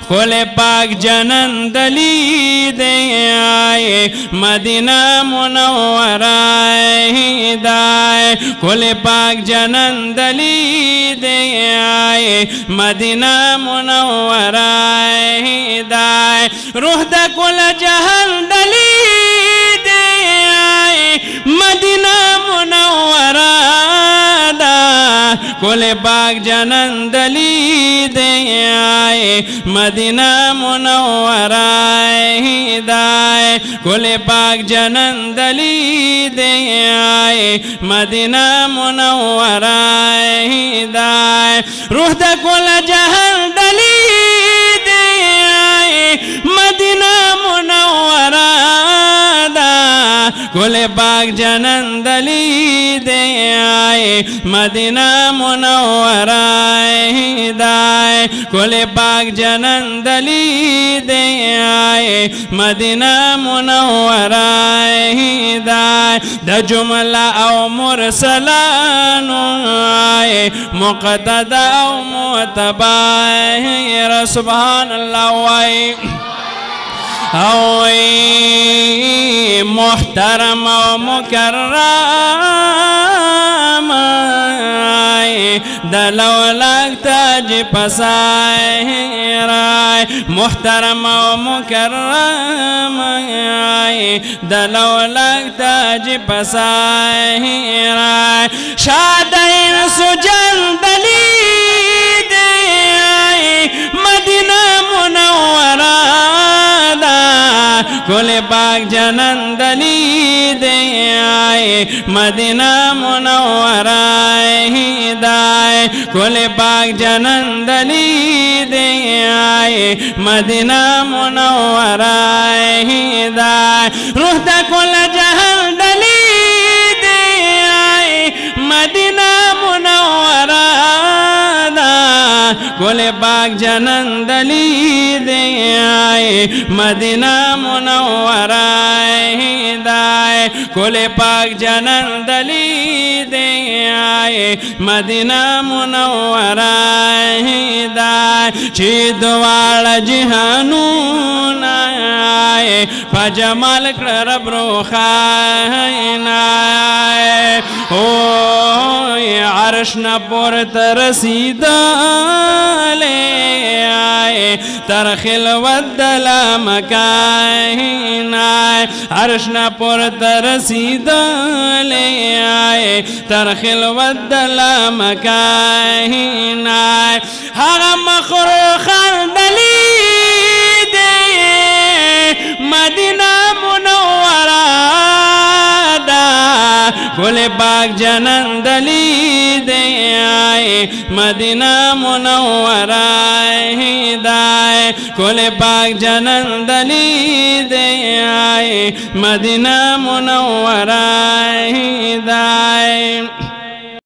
खुले पाक जनंदली दे आए मदीना मुनव्वरा हिदाए खुले पाक जनंदली दे आए मदीना मुनव्वरा हिदाए रूह द कुल जहान दली दे आए मदीना मुनव्वरा कुले पाक जनंदली दे आए मदीना मुनव्वरा हिदाए कुले पाक जनंदली दे आए मदीना मुनव्वरा हिदाए रूह द कुल जहान दली दे आए मदीना मुनव्वरा कुले पाक जनंदली दे आए मदीना मुनव्वरा हिदाए कुले पाक जनंदली दे आए मदीना मुनव्वरा हिदाए द जुमला औ मुरसलान आए मुक़तदा औ मुतबा सुभान अल्लाह मोहतरम मुकर्रम दलौलक ताज पसाए मोहतरम मुकर्रम दलौलक ताज पसाए शादैन सुजन दली दे आए मदीना मुनव्वरा कुले पाक जनंदली दे आए मदीना मुनव्वरा हिदाए कुले पाक जनंदली दे आए मदीना मुनव्वरा हिदाए रूह द कुल जहान दली दे आए मदीना मुनव्वरा कुले पाक जनंदली दे आए मदीना मुनव्वरा हिदाए कुले पाक जनंदली दे आए मदीना मुनव्वरा हिदाए चिदवाल जिहानून आए फजमल रब रोखाए ओ अर्श न पुरत रसीदा ले आए तरखिल वद्दला मकाहिनाए अर्श न पुरत रसीदा ले आए तरखिल वद्दला मकाहिनाए हगा मखरूखन दली दे मदीना मुनव्वरा कुले पाक जनंदली दे आए मदीना मुनव्वरा हिदाए कुले पाक जनंदली दे आए मदीना मुनव्वरा हिदाए।